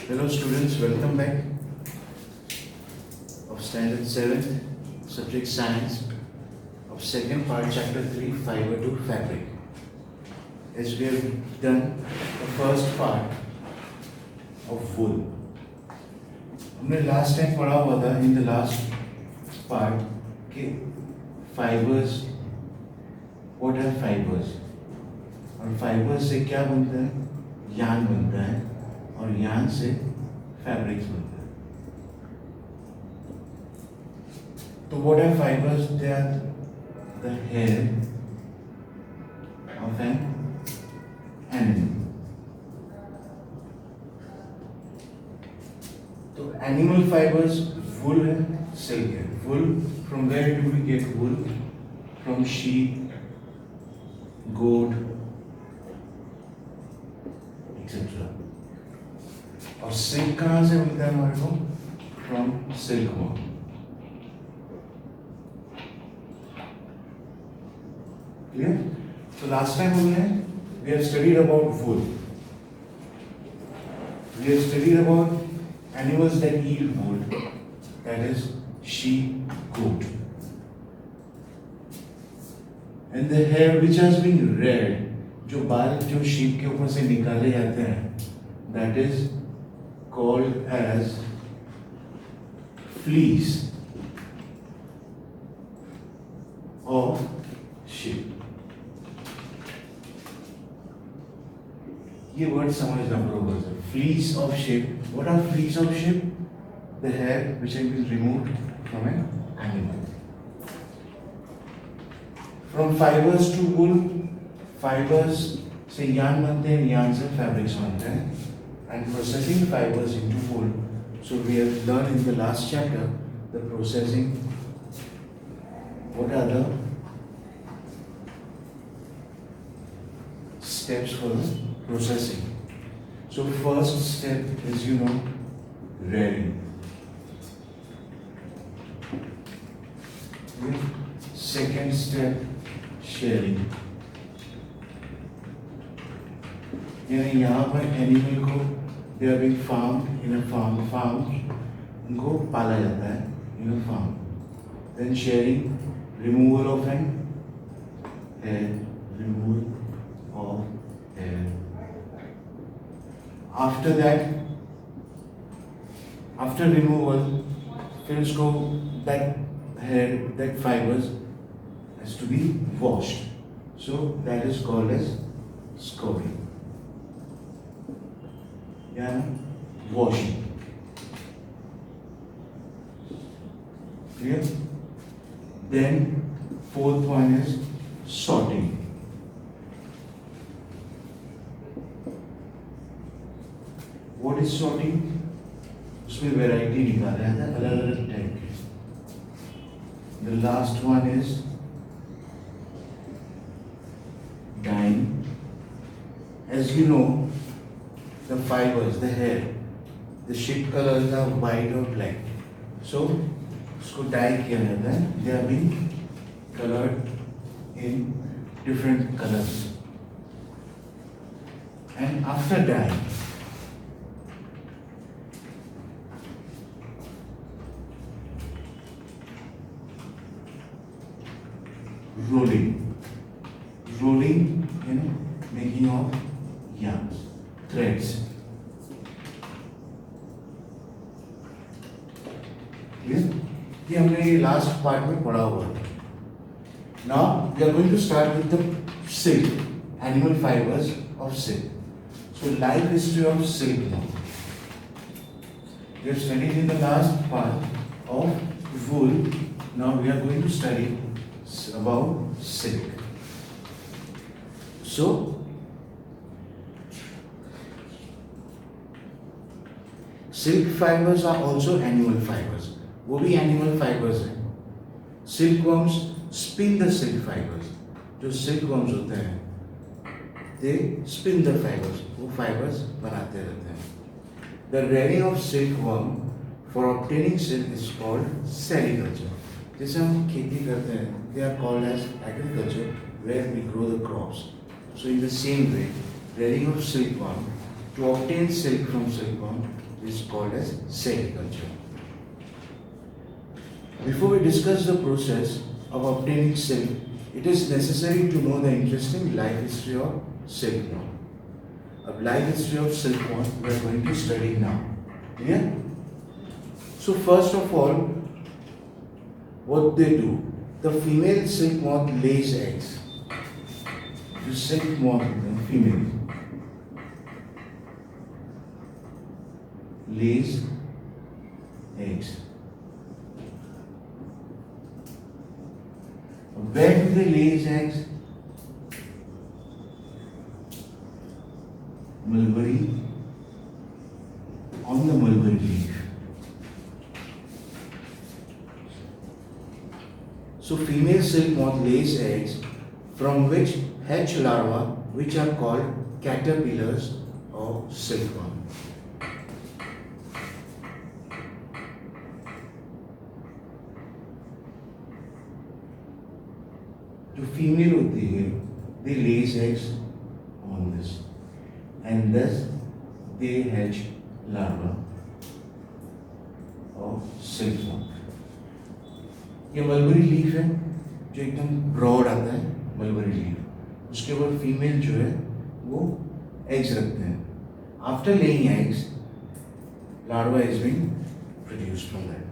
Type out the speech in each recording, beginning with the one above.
Hello students, welcome back of standard 7th, subject science of second part chapter 3, fiber to fabric. As we have done the first part of wool. हमने last time पढ़ा हुआ था in the last part कि fibres, what are fibres, और fibres से क्या बनता है, यान बनता है, और यान से फैब्रिक्स बनता है. तो what are fibres? They are the hair of an animal. तो एनिमल फाइबर्स वुल है, सिल्क है. Wool, from where do we get wool? From sheep, goat etcetera. और सिल्क कहाँ से मिलता है हमारे को? From silk worm. क्लियर? तो लास्ट टाइम हमने we have studied about wool. We have studied about animals that eat wool, that is sheep, goat, and the hair which has been red, जो बाल जो sheep के ऊपर से निकाले जाते हैं, that is called as fleece of sheep. ये वर्ड समझना बरोबर है. Fleece of sheep. What are fleece of sheep? The hair which has been removed from an animal. From fibers to wool, fibers से yarn बनते हैं, yarn से fabrics बनते हैं, and processing fibers into wool. So we have learned in the last chapter the processing. What are the steps for processing? So first step is, rearing. Second step, shearing. यानी यहाँ पर animal को they are being farmed in a farm, उनको पाला जाता है in a farm. Then shearing, removal of hair, removal of hair. After that, after removal, फिर उसको that hair, that fibers has to be washed. So that is called as scouring. Yeah, washing. Clear? Then fourth one is sorting. What is sorting? उसमें variety निकाला जाता है अलग अलग type के. The last one is dyeing. As you know, the fibers, the hair, the sheep colors are white or black. So उसको dye किया जाता है. They are being colored in different colors. And after dyeing, rolling in making of yarns, threads. Clear? ये हमने ये last part में पढ़ा हुआ था. Now we are going to start with the silk, animal fibers of silk. So life history of silk now. We have studied in the last part of wool. Now we are going to study about silk. So silk fibers are also animal fibers. वो भी animal fibers हैं. Silkworms spin the silk fibers. जो silkworms होते हैं, they spin the fibers. वो fibers बनाते रहते हैं. The rearing of silkworm for obtaining silk is called sericulture. जैसे हम खेती करते हैं, they are called as agriculture, where we grow the crops. So in the same way, rearing of silkworm, to obtain silk from silkworm is called as sericulture. Before we discuss the process of obtaining silk, it is necessary to know the interesting life history of silkworm. A life history of silkworm we are going to study now. Clear? So first of all, what they do, the female silk moth lays eggs. The silk moth, the female, lays eggs. Where do they lay eggs? Mulberry, on the mulberry leaf. So female silk moth lays eggs from which hatch larvae, which are called caterpillars of silkworm. जो female होती है, they lays eggs on this, and thus they hatch larvae of silkworm. ये mulberry leaf है जो एकदम broad आता है, mulberry leaf. उसके बाद फीमेल जो है वो एग्स रखते हैं. After laying eggs, larva is being produced from that.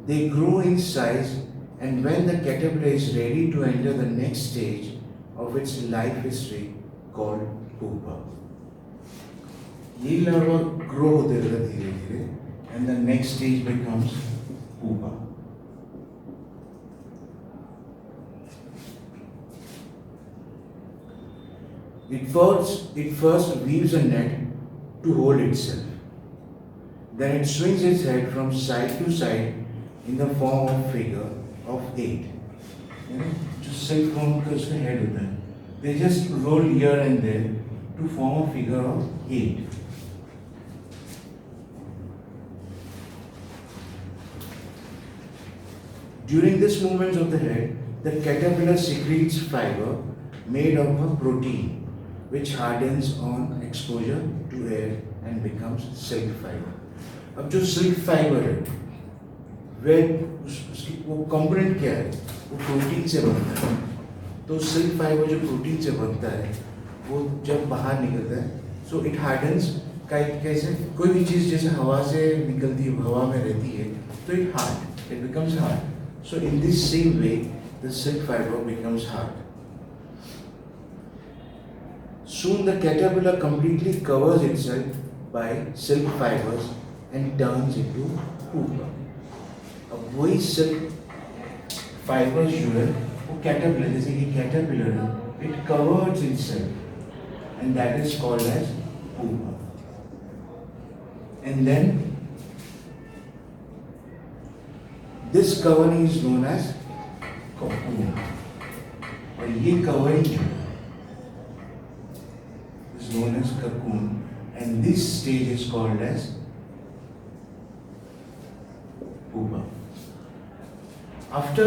They grow in size, and when the caterpillar is ready to enter the next stage of its life history called pupa, ये larva grow होते रहता है धीरे धीरे, and the next stage becomes pupa. It first weaves a net to hold itself. Then it swings its head from side to side in the form of figure of 8. जो silkworm का उसका head होता है, they just roll here and there to form a figure of 8. During this movement of the head, the caterpillar secretes fiber made of a protein which hardens on exposure to air and becomes silk fiber. अब जो silk fiber है, उसकी वो component क्या है? वो protein से बनता है. तो सिल्क फाइबर जो प्रोटीन से बनता है, वो जब बाहर निकलता है, सो इट हार्डन्स. कैसे? कोई भी चीज़ जैसे हवा से निकलती है, हवा में रहती है, तो it becomes hard. So in this same way the silk fibre becomes hard. Soon the caterpillar completely covers itself by silk fibers and turns into pupa. अब वही सिल्क फाइबर्स जो है वो कैटरपिलर, जैसे कि कैटरपिलर है, it covers itself and that is called as pupa. And then this covering is known as cocoon. और ये कवरिंग जो है is known as cocoon, and this stage is called as pupa. After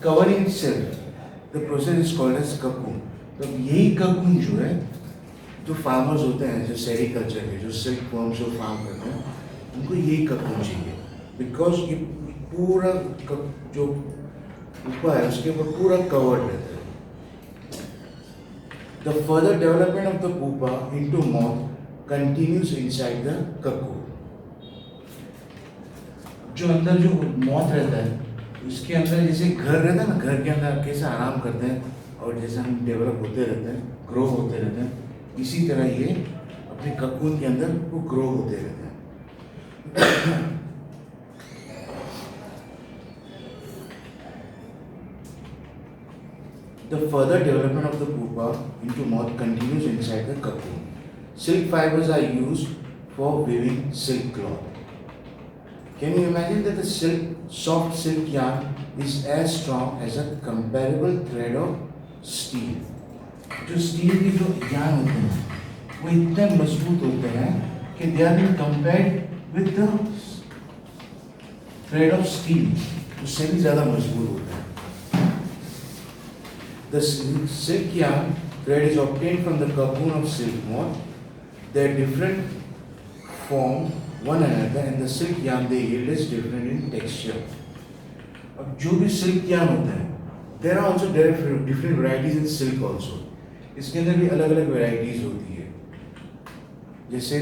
covering itself, the process is called as cocoon. तो यही cocoon जो है, जो farmers होते हैं, जो सेरिकल्चर के, जो सिल्क वर्म्स को फार्म करते हैं, उनको यही cocoon चाहिए, बिकॉज ये पूरा जो pupa है उसके ऊपर पूरा कवर्ड रहता है. The further development of the pupa into moth continues inside the cocoon. जो अंदर जो moth रहता है, उसके अंदर जैसे घर रहता है ना, घर के अंदर कैसे आराम करते हैं और जैसे हम डेवलप होते रहते हैं, ग्रो होते रहते हैं, इसी तरह ये अपने cocoon के अंदर वो ग्रो होते रहते हैं. The further development of the pupa into moth continues inside the cocoon. Silk fibers are used for weaving silk cloth. Can you imagine that the soft silk yarn is as strong as a comparable thread of steel? जो steel के जो yarn होते हैं, वो इतने मजबूत होते हैं कि they are being compared with the thread of steel. उससे भी ज़्यादा मजबूत होते हैं. The silk yarn thread is obtained from the cocoon of silk moth. Their different form one another and the silk yarn they yield is different in texture. अब जो भी silk yarn होता है, there are also different varieties in silk also. इसके अंदर भी अलग अलग varieties होती है. जैसे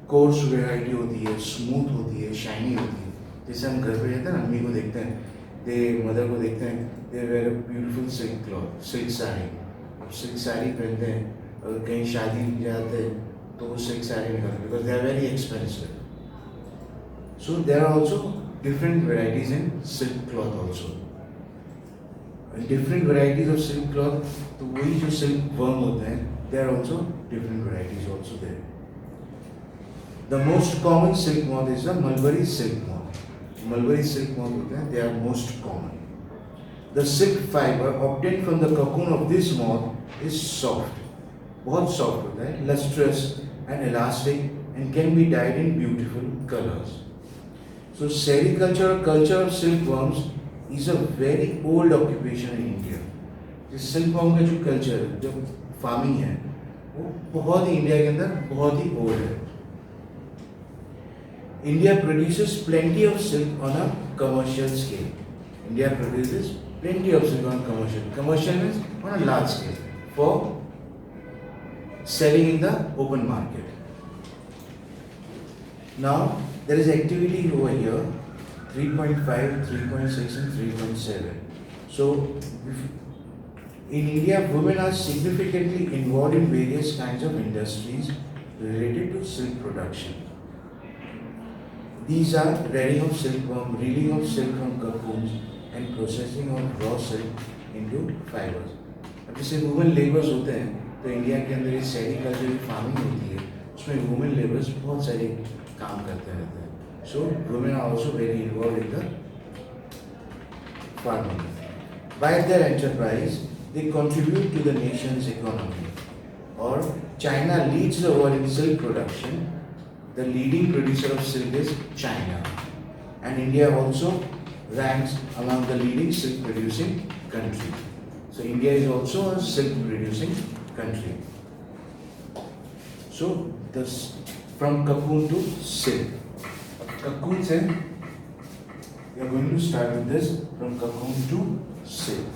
कोर्स वैरायटी होती है, स्मूथ होती है, शाइनी होती है. जैसे हम घर पे जाते हैं ना, अम्मी को देखते हैं, मदर को देखते हैं, they were a beautiful silk cloth, silk sari. अब सिल्क साड़ी पहनते हैं और कहीं शादी जाते हैं तो वो सिल्क साड़ी निकालते हैं because they are very expensive. So there are also different varieties in silk cloth also. And different varieties of silk cloth, तो वही जो silk worm होते हैं, there are also different varieties also there. The most common silk moth is the mulberry silk moth. Mulberry silk moth होते हैं, they are most common. The silk fiber obtained from the cocoon of this moth is soft. बहुत soft होता है, lustrous and elastic and can be dyed in beautiful colors. So sericulture or culture of silkworms is a very old occupation in India. जिस silkworm का जो culture है, जो farming है, वो बहुत ही इंडिया के अंदर बहुत ही old है. India produces plenty of silk on a commercial scale. India produces plenty of silk on commercial. Commercial means on a large scale for selling in the open market. Now there is activity over here 3.5, 3.6 and 3.7. So in India, women are significantly involved in various kinds of industries related to silk production. These are rearing of silkworm, reeling of silk from cocoons and processing of raw silk into fibers. अब जैसे women labours होते हैं तो India के अंदर ये sericulture की farming होती है, उसमें वुमेन लेबर्स बहुत सारे काम करते रहते हैं. So women are also very involved in the farming. By their enterprise, they contribute to the nation's economy. Or China leads the world in silk production. The leading producer of silk is China, and India also ranks among the leading silk producing countries. So India is also a silk producing country. So this from cocoon to silk. Cocoon से we are going to start with this from cocoon to silk.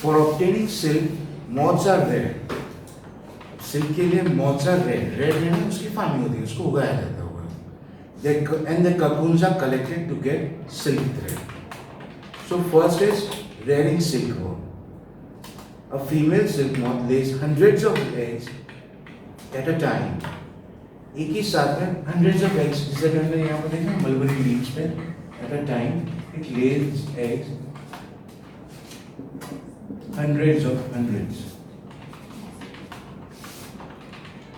For obtaining silk, moths are rare. Silk के लिए moths are rare. Rare है ना, उसकी farming होती है, उसको उगाया जाता होगा. And the cocoons are collected to get silk thread. So first is rearing silkworm. A female silk moth lays hundreds of eggs at a time. एक ही साथ में hundreds of eggs, जैसे कि हमने यहाँ पर देखा mulberry leaves पे, at a time it lays eggs, hundreds.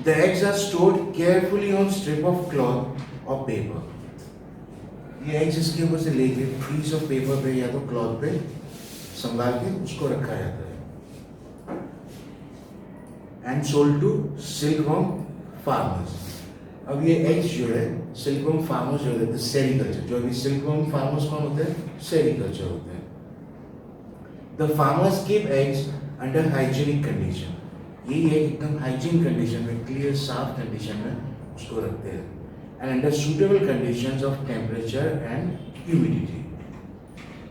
The eggs are stored carefully on strip of cloth or paper. ये eggs इसके ऊपर से लेके piece of paper पे या तो cloth पे संभाल के उसको रखा जाता है. And sold to silkworm farmers. अब ये एग्स जो है सिल्कवर्म फार्मर्स जो होते हैं सेरिकल्चर, जो अभी सिल्कवर्म फार्मर्स कौन होते हैं? सेरिकल्चर होते हैं. The farmers keep eggs under hygienic condition. ये एकदम हाइजीन कंडीशन में, क्लियर साफ कंडीशन में उसको रखते हैं. And under suitable conditions of temperature and humidity.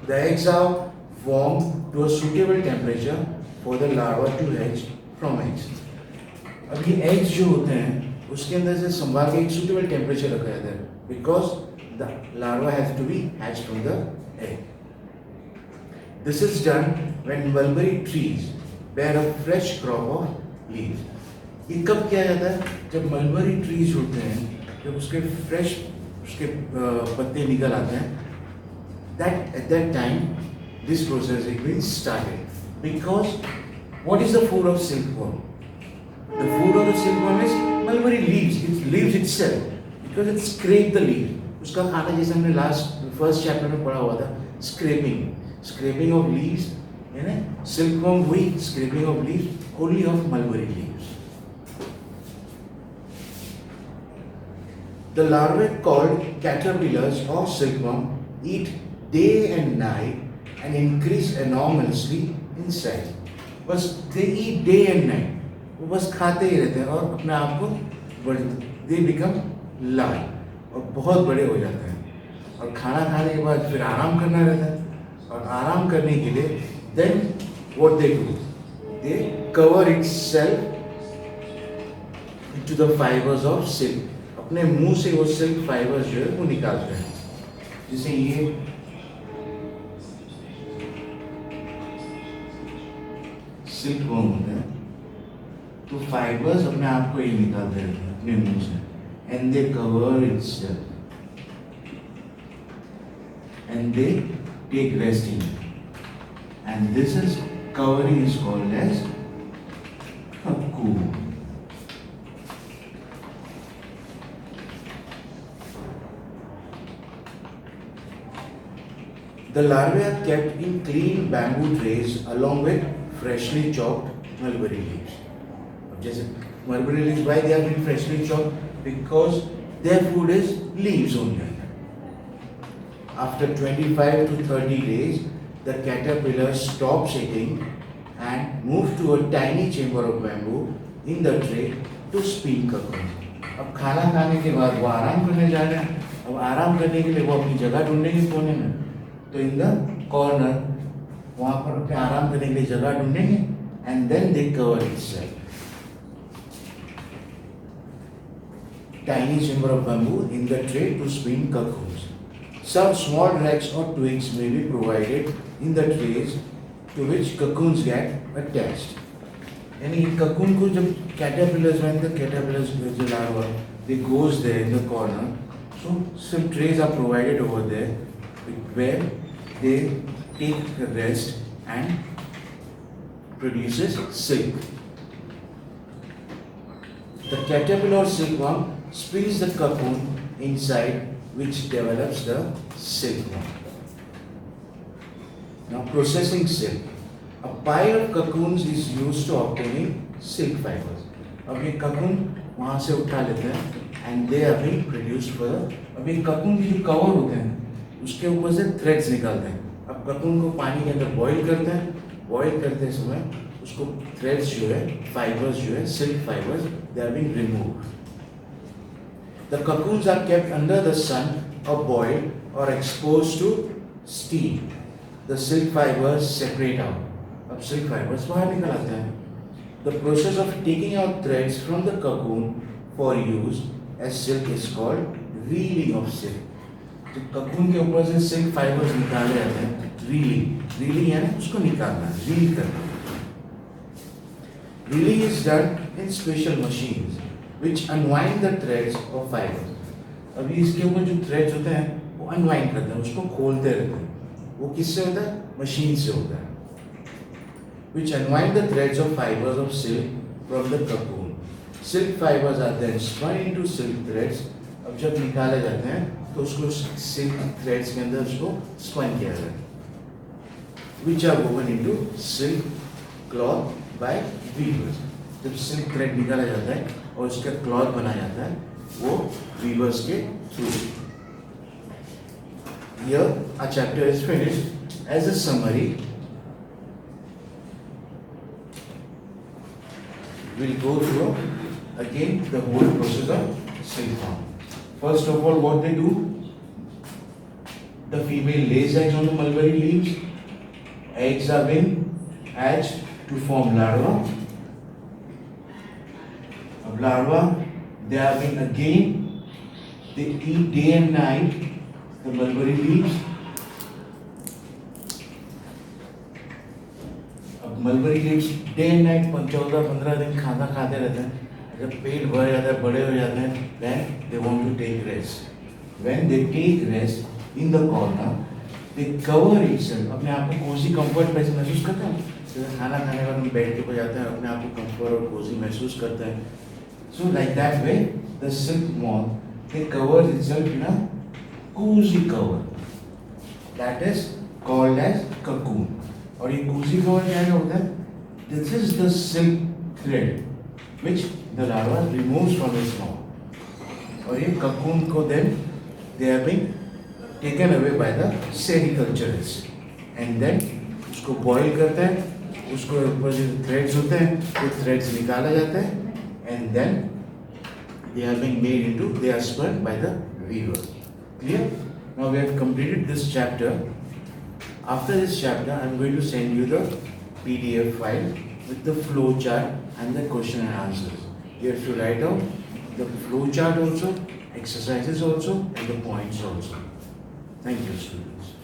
The eggs are warm to a suitable temperature for the larva to hatch from eggs. अब ये eggs जो होते हैं उसके अंदर से संभाल के एक suitable temperature रखा जाता है because the larva has to be hatched from the egg. This is done when mulberry trees bear a fresh crop of leaves. ये कब किया जाता है? जब mulberry trees होते हैं, जब उसके fresh उसके पत्ते निकल आते हैं, that at that time this process has been started. Because what is the food of silkworm? The food of the silkworm is mulberry leaves. It's leaves itself. Because it scrape the leaf. उसका खाना जैसे हमने first chapter में पढ़ा हुआ था, scraping of leaves, है ना? Silkworm वही scraping of leaves, only of mulberry leaves. The larvae called caterpillars or silkworm eat day and night and increase enormously in size. बस they eat day and night. वो बस खाते ही रहते हैं और अपने आप को they become large और बहुत बड़े हो जाते हैं और खाना खाने के बाद फिर आराम करना रहता है और आराम करने के लिए then what they do, they cover itself into the fibers of silk. अपने मुंह से वो सिल्क फाइबर्स जो है वो निकालते हैं, जैसे ये सिल्क वर्म होता है तो फाइबर्स अपने आप को ही निकालते रहते हैं अपने मुंह से and they cover itself and they take rest in and this is covering is called as cocoon. The larvae are kept in clean bamboo trays along with freshly chopped mulberry leaves. Just mulberry leaves, why they have been freshly chopped? Because their food is leaves only. After 25 to 30 days, the caterpillar stops eating and moves to a tiny chamber of bamboo in the tray to spin cocoon. अब खाना खाने के बाद वो आराम करने जा रहे हैं. अब आराम करने के लिए वो अपनी जगह ढूंढेंगे कोने में, तो इन द कॉर्नर वहाँ पर अपने आराम करने के लिए जगह ढूंढेंगे and then they cover itself. Tiny chamber of bamboo in the tray to spin cocoons. Some small racks or twigs may be provided in the trays to which cocoons get attached. यानी cocoon को जब caterpillars, when the caterpillars, the larva, they goes there in the corner, so some trays are provided over there where they take a rest and produces silk. The caterpillar silkworm spins the cocoon inside, which develops the silkworm. Now processing silk. A pile of cocoons is used to obtaining silk fibers. अब ये cocoon वहाँ से उठा लेते हैं and they are being produced for. अब ये cocoon की जो cover होते हैं उसके ऊपर से threads निकालते हैं. अब cocoon को पानी के अंदर boil करते हैं. Boil करते समय उसको threads जो है, fibers जो है, silk fibers, they are being removed. The cocoons are kept under the sun or boiled or exposed to steam. The silk fibers separate out. अब silk fibers बाहर निकल आते हैं. The process of taking out threads from the cocoon for use as silk is called reeling of silk. तो cocoon के ऊपर से silk fibers निकाले जाते हैं. Reeling यानी उसको निकालना, reel करना. Reeling is done in special machines which unwind the threads of fibers. अभी इसके ऊपर जो threads होते हैं वो unwind करते हैं, उसको खोलते रहते हैं. वो किससे होता है? मशीन से होता है. Which unwind the threads of fibers of silk from the cocoon. Silk fibers are then spun into silk threads. अब जब निकाले जाते हैं तो उसको silk threads के अंदर उसको spun किया जाता है. Which are woven into silk cloth by weavers. जब silk thread निकाला जाता है और उसका cloth बनाया जाता है वो weavers के through. Here our chapter is finished. As a summary, we'll go through again the whole process of silkworm. First of all, what they do? The female lays eggs on the mulberry leaves. Eggs are being hatched to form larvae. Of larvae, they are being again, they eat day and night the mulberry leaves. अब mulberry leaves day and night 14-15 दिन खाना खाते रहते हैं. जब पेट भर जाता है, बड़े हो जाते हैं, then they want to take rest. When they take rest in the corner, they cover itself. अपने आप को कोजी कंफर्ट महसूस करते हैं. जैसे खाना खाने के बाद हम बेड के ऊपर जाते हैं, अपने आप को कंफर्ट और कोजी महसूस करते हैं. So like that way, the silk moth, they covers itself in a cozy cover. That is called as cocoon. और ये cozy cover क्या होता है? This is the silk thread which the larva removes from its mouth. और ये cocoon को then they have been taken away by the sericulturists and then उसको boil करते हैं, उसको ऊपर जो थ्रेड्स होते हैं वो थ्रेड्स निकाला जाता है and then they are being made into, they are spun by the weaver. Clear? Now we have completed this chapter. After this chapter, I am going to send you the PDF file with the flow chart and the question and answers. You have to write down the flow chart also, exercises also, and the points also. Thank you, students.